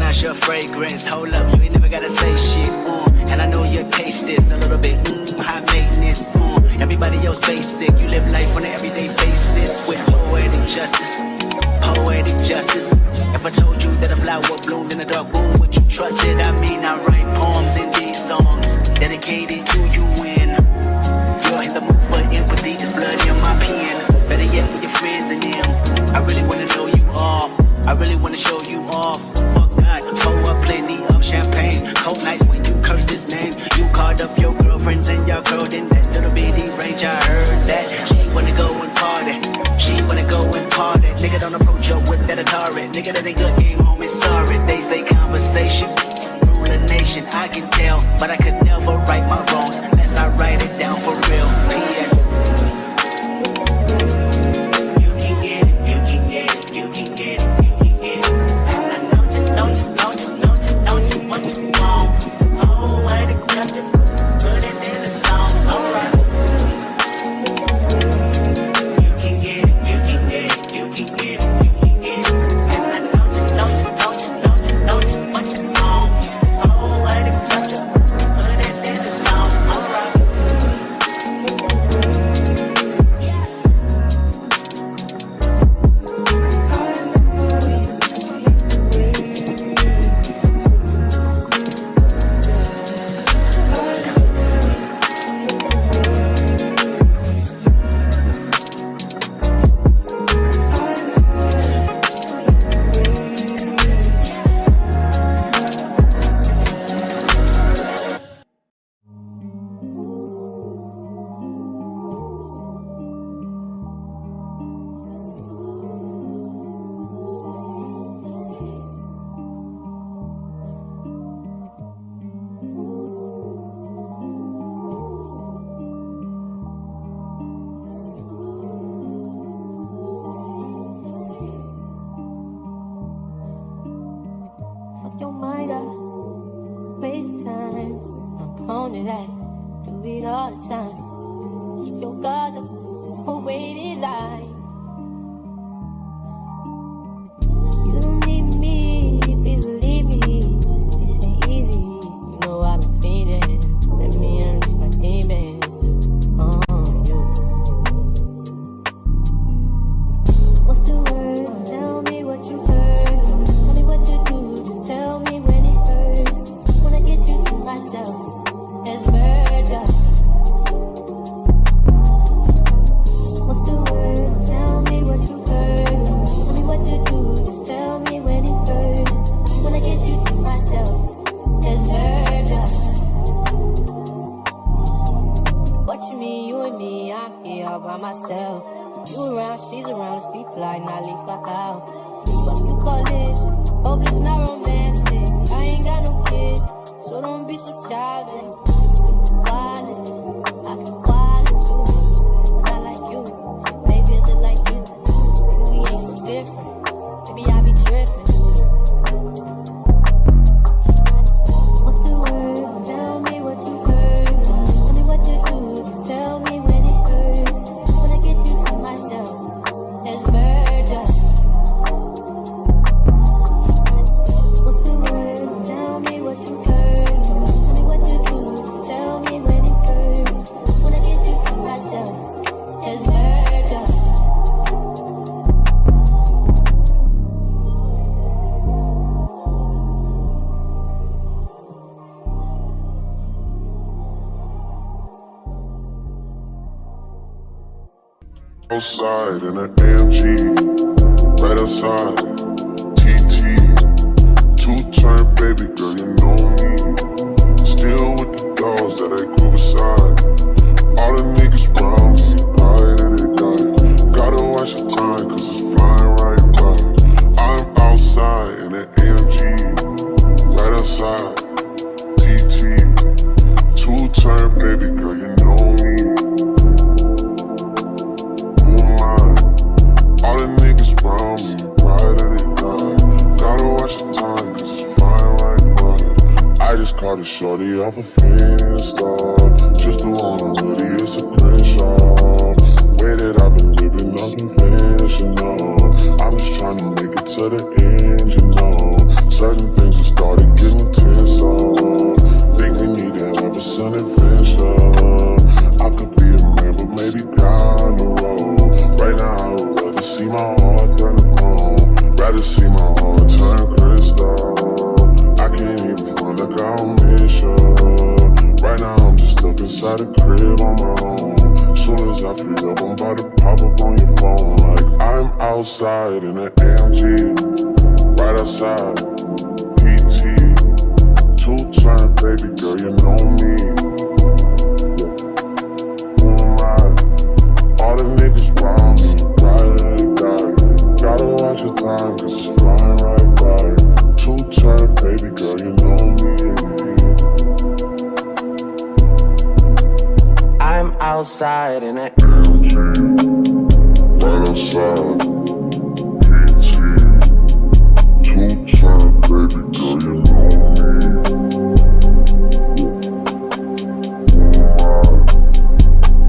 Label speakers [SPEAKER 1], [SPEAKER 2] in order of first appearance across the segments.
[SPEAKER 1] recognize your fragrance. Hold up, you ain't never gotta say shit. And I know your taste is a little bit high maintenance. Everybody else basic. You live life on an everyday basis with poetic justice. Poetic justice. If I told you that a flower bloomed in a dark room, would you trust it? I mean, I write poems in these songs dedicated to you when you're in the mood for empathy. There's blood in my pen. Better yet, with your friends and them. I really wanna know you all. I really wanna show you off. Fuck God, pour up plenty of champagne. Cold nights when you curse this name. You called up your girlfriends and y'all curled in that little bitty range. I heard that she wanna go and party. She wanna go and party. Nigga, don't approach her with that Atari. Nigga, that ain't good game, homie, sorry. They say conversation rule a nation. I can tell, but I could never right my wrongs unless I write it down for real. P.S.
[SPEAKER 2] Your mind up, waste time. I'm prone to that, do it all the time. Keep your guards up, or wait in line. You don't need me, please believe me. This ain't easy, you know I've been feeding. Let me unleash my demons on you. What's the word? Tell me what you heard. Tell me what to do. Tell me when it hurts. Wanna get you to myself as murder. What's the word? Tell me what you heard. Tell me what to do. Just tell me when it hurts. Wanna get you to myself as murder. What you mean, you and me? I'm here all by myself. You around, she's around. Let's be polite, not leave her out. What you call this? Hope it's not romantic. I ain't got no kids, so don't be so childish. Wildin', I be wildin' too. But I like you, so maybe I look like you. Maybe we ain't so different. Maybe I be trippin'. What's the word? Tell me what you heard. Tell me what to do. Just tell me when it hurts. Wanna get you to myself. There's murder. Tell me what you heard. Tell me what to do. Just tell me when it hurts. Wanna get you to myself. There's murder.
[SPEAKER 3] Outside in an AMG, right outside, TT. Two-turn baby girl, you know me. Still with the dogs that I grew beside. All the niggas round me, right and they die. Gotta watch the time, cause it's flying right by. I'm outside in an AMG, right outside, TT. Two-turn baby girl, you know me. Who am I? All the niggas round me, right and they die. Gotta watch the time, cause it's flying right by. I just caught a shorty off a Finsta. Just the one really, it's a crenshaw. Way that I've been living unconventional. I'm just trying to make it to the end, you know. certain things that started getting tense up. Think we need to have a sun adventure. I could be a man, but maybe down the road. Right now I would rather see my heart turn to gold. Rather see my heart turn crystal. I can't even front like I don't miss you. Right now I'm just stuck inside the crib on my own. Soon as I free up, I'm about to pop up on your phone. Like I'm outside in an AMG, right outside, PT. Two-turn, baby girl, you know me. Who am I? All the niggas round me, ride and die. Gotta watch your time, cause it's flying right by. Two-turn, baby girl, you know me. I'm outside in an AMG, right outside, PT. Two-turn, baby girl, you know me.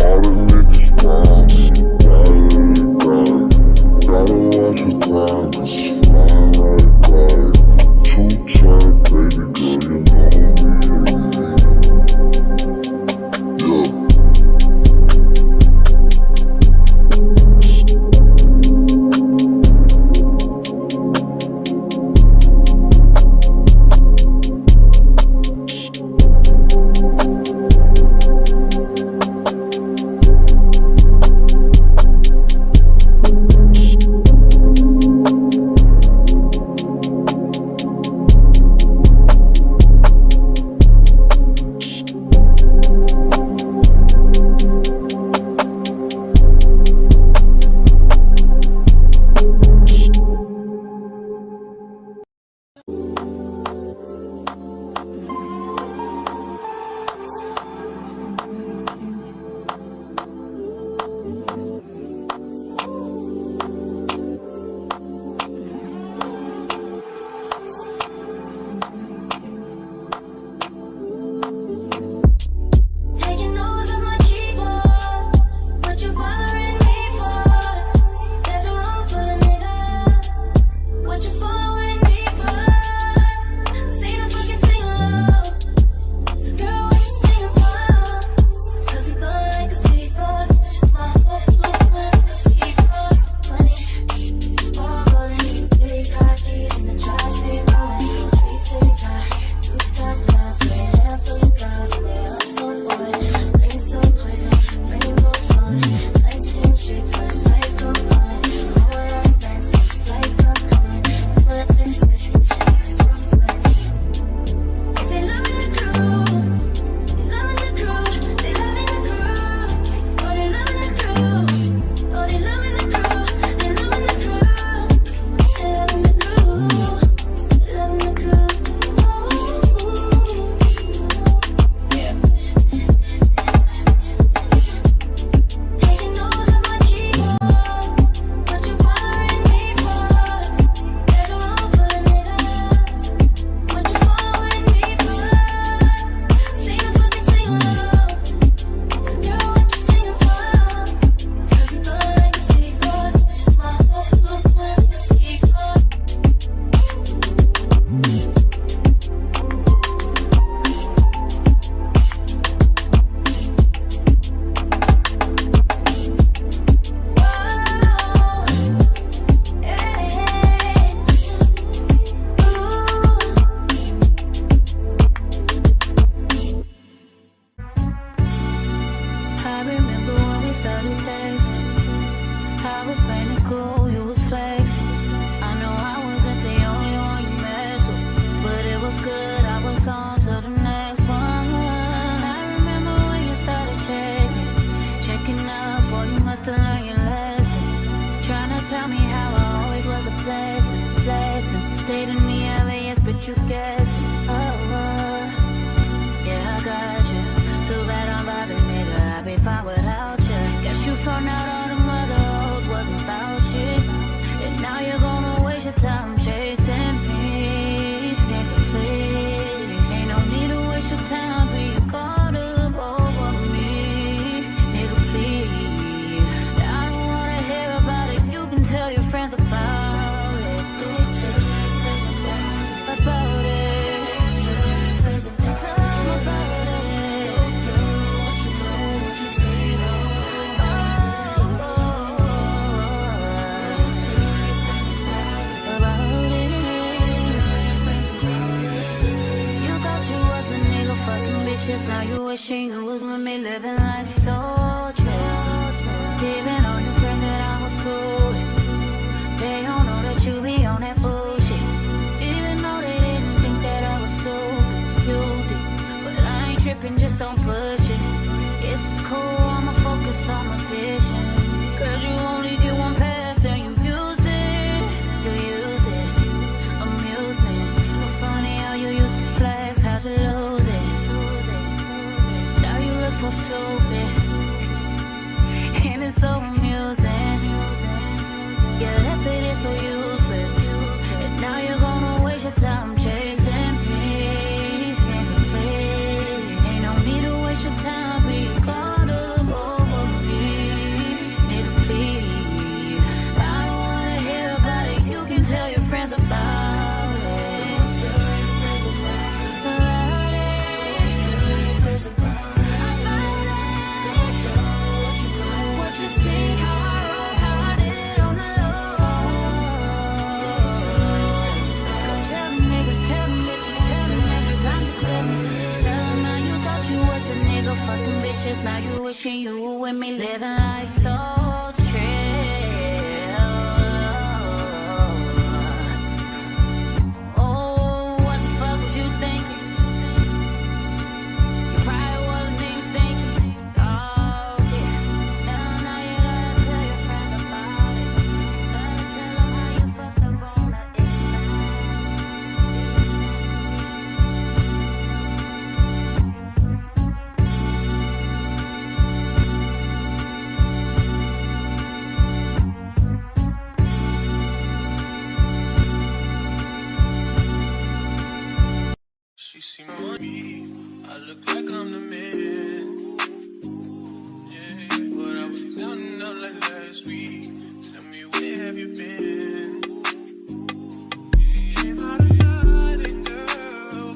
[SPEAKER 3] All the niggas round me, ride and die. Gotta watch your time, cause it's flying right by. Two-turn, baby girl, you know me. Yeah.
[SPEAKER 2] bitches, now you wishing you was with me, living life so chill. Even on your friend that I was cool with, they don't know that you be on that bullshit. Even though they didn't think that I was stupid, you did. But I ain't tripping, just don't push it. It's cool, I'ma focus on my vision. Cause you only get one pass and you used it. You used it, amusement. So funny how you used to flex, how'd you lose it? Now you look so stupid, and it's so amusing. Your effort is so useless, and now you're gonna waste your time chasing me. Nigga, please, ain't no need to waste your time being caught up over me. Nigga, please, I don't wanna hear about it. You can tell your friends about it. Tell your friends about it. Tell your friends about it. What you see, how I wrote, how I did it on the low. Tell them niggas, tell them bitches, tell them niggas, I'm just living. Tell them how you thought you was the nigga, fucking bitches. Now you wishing you were with me, living life so chill. Oh, what the fuck was you thinking? You probably wasn't even thinking. Oh shit. Now you gotta tell your friends about it. Gotta tell them how you fucked up on the inside.
[SPEAKER 4] She see money, I look like I'm the man. Yeah, but I was counting up like last week. Tell me where have you been? Came out of hiding, girl.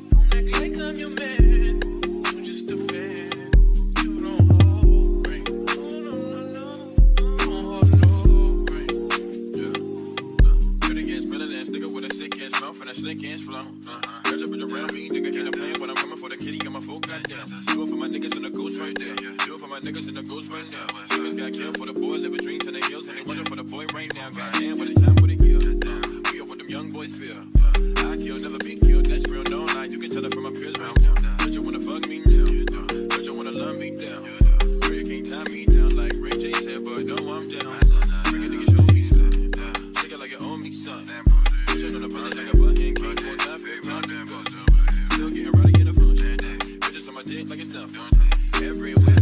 [SPEAKER 4] Don't act like I'm your man. I'm just a fan. You don't hold ring. No, no, no, no. Don't hold no ring. Yeah. Good against villain ass nigga with a sick ass mouth and a slick ass flow. Catch up and around me, nigga, ain't a plan when I'm coming for the kitty, got my full goddamn. Do it for my niggas and the ghost right there. Do it for my niggas and the ghost right now. Niggas got killed for the boy, living dreams in the hills, and they watching for the boy right now. Goddamn, what a time, what a year. We are what them young boys feel. I kill, never be killed, that's real, no lie. You can tell it from my peers right now. But you wanna fuck me now, but you wanna love me down. Girl, you can't tie me down like Ray J said, but no, I'm down. Bring a nigga, show me something. Shake it like you owe me something. Push it on the button like a button, keep on time for it. Still getting right in the front. Bitches on my dick like it's nothing. Everywhere.